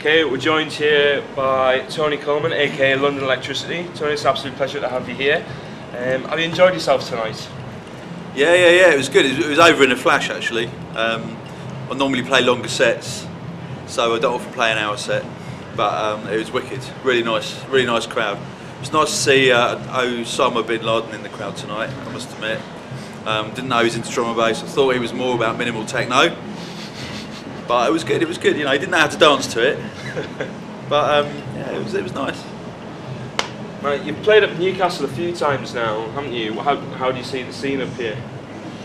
Okay, we're joined here by Tony Coleman, aka London Electricity. Tony, it's an absolute pleasure to have you here. Have you enjoyed yourself tonight? Yeah, it was good. It was over in a flash actually. I normally play longer sets, so I don't often play an hour set, but it was wicked. Really nice crowd. It's nice to see Osama bin Laden in the crowd tonight, I must admit. Didn't know he was into drum and bass. I thought he was more about minimal techno. But it was good, you know, he didn't know how to dance to it. But yeah, it was nice. Right, you've played up Newcastle a few times now, haven't you? How do you see the scene up here?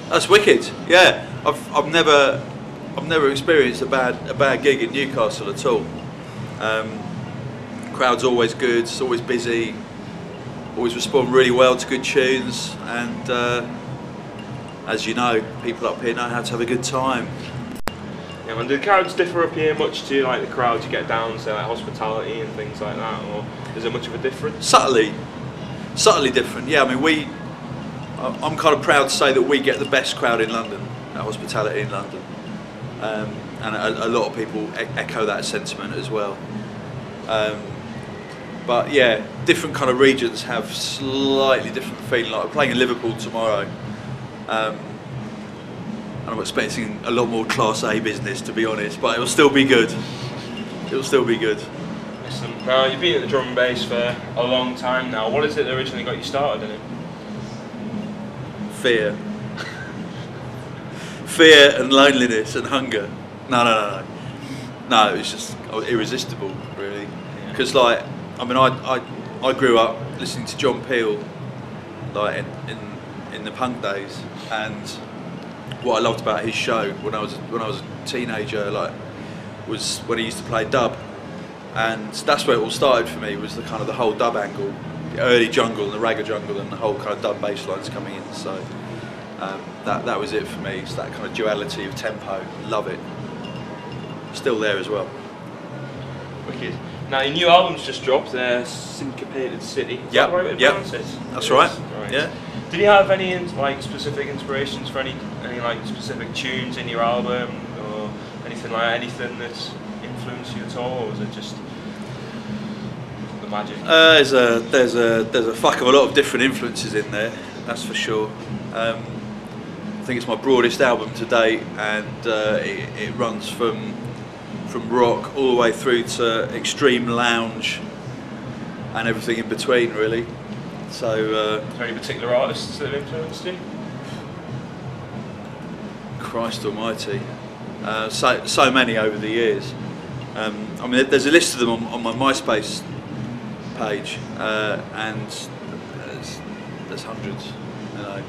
That's wicked, yeah. I've never experienced a bad gig in Newcastle at all. Crowd's always good, it's always busy, always respond really well to good tunes, and as you know, people up here know how to have a good time. Yeah, and do the crowds differ up here much to like the crowds you get down, say like hospitality and things like that, or is there much of a difference? Subtly different. Yeah, I mean I'm kind of proud to say that we get the best crowd in London, hospitality in London, and a lot of people echo that sentiment as well. But yeah, different kind of regions have slightly different feeling. Like we're playing in Liverpool tomorrow. And I'm expecting a lot more Class A business, to be honest, but it'll still be good. It'll still be good. Listen, now you've been at the drum and bass for a long time now. What is it that originally got you started in it? Fear. Fear and loneliness and hunger. No, it was just irresistible, really. Because like, I mean, I grew up listening to John Peel, like in the punk days, and what I loved about his show when I was a teenager, like, was when he used to play dub, and that's where it all started for me. Was the kind of the whole dub angle, the early jungle and the ragga jungle, and the whole kind of dub bass lines coming in. So that was it for me. It's that kind of duality of tempo. Love it. Still there as well. Wicked. Now your new album's just dropped, Syncopated City. Is that right? That's right. Yeah. Did you have any like specific inspirations for any like specific tunes in your album or anything that's influenced you at all, or was it just the magic? There's a fuck of a lot of different influences in there, that's for sure. I think it's my broadest album to date, and it runs from rock all the way through to extreme lounge and everything in between, really. So, is there any particular artists that have influenced you? Christ almighty, so many over the years. I mean, there's a list of them on my MySpace page, and there's hundreds, you know.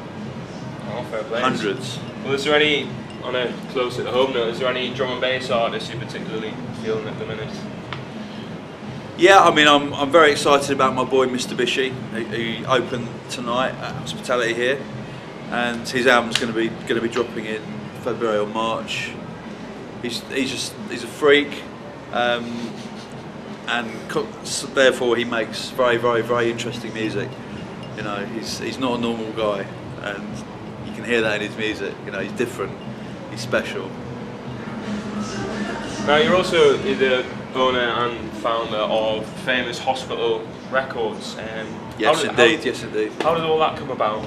Oh, fair play. Hundreds. Well, is there any, on a close at home note, is there any drum and bass artists you're particularly feeling at the minute? Yeah, I mean, I'm very excited about my boy Mr. Bishy, who opened tonight at Hospitality here, and his album's going to be dropping in February or March. He's a freak, and therefore he makes very interesting music. You know, he's not a normal guy, and you can hear that in his music. You know, he's different, he's special. Now you're also the owner and founder of Famous Hospital Records. Yes, indeed. How did all that come about?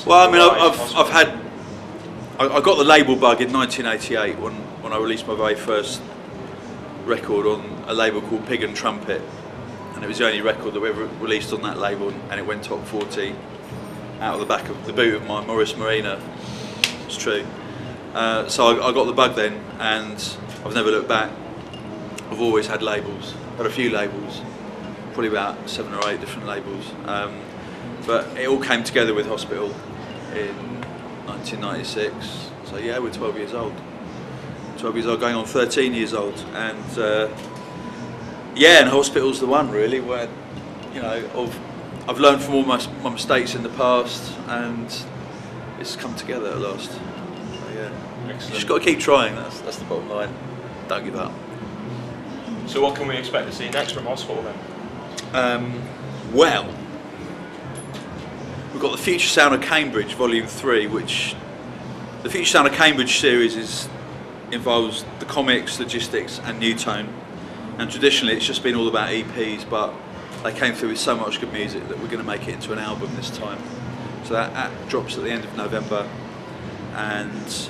Well, I mean, I got the label bug in 1988 when I released my very first record on a label called Pig and Trumpet, and it was the only record that we ever released on that label, and it went top 40 out of the back of the boot of my Morris Marina. It's true. So I got the bug then, and I've never looked back. I've always had labels, had a few labels, probably about 7 or 8 different labels. But it all came together with Hospital in 1996. So yeah, we're 12 years old. 12 years old, going on 13 years old, and yeah, and Hospital's the one really where, you know, I've learned from all my mistakes in the past, and it's come together at last. So yeah, excellent. Just got to keep trying. That's the bottom line. Don't give up. So what can we expect to see next from Hospital then? Well, we've got the Future Sound of Cambridge Volume 3, which the Future Sound of Cambridge series involves the comics, logistics and new tone. And traditionally it's just been all about EPs, but they came through with so much good music that we're going to make it into an album this time. So that drops at the end of November, and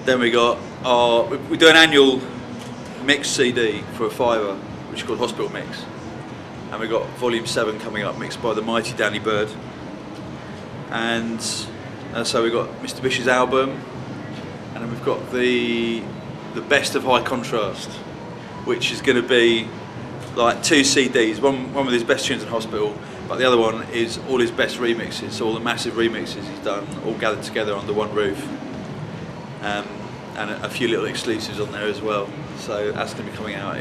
then we do an annual mix CD for a £5, which is called Hospital Mix, and we got Volume 7 coming up, mixed by the mighty Danny Bird, and so we got Mr. Bish's album, and then we've got the Best of High Contrast, which is going to be like 2 CDs, one with his best tunes in Hospital, but the other one is all his best remixes, so all the massive remixes he's done, all gathered together under one roof, and a few little exclusives on there as well. So that's going to be coming out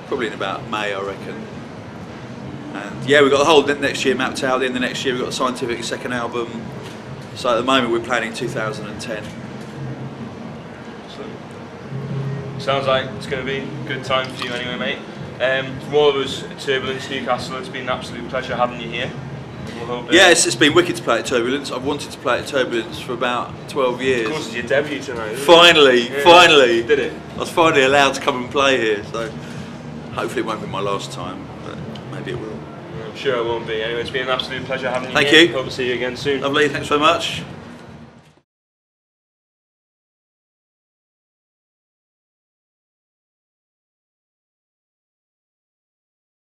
probably in about May, I reckon. And yeah, we've got the whole next year mapped out. The end of next year we've got the Scientific second album. So at the moment we're planning 2010. Sounds like it's going to be a good time for you anyway, mate. From all of us at Turbulence Newcastle, it's been an absolute pleasure having you here. Yeah, it's been wicked to play at Turbulence. I've wanted to play at Turbulence for about 12 years. Of course, it's your debut tonight. Finally, finally. Did it? I was finally allowed to come and play here, so hopefully it won't be my last time, but maybe it will. I'm sure it won't be. Anyway, it's been an absolute pleasure having you here. Thank you. Hope to see you again soon. Lovely, thanks very much.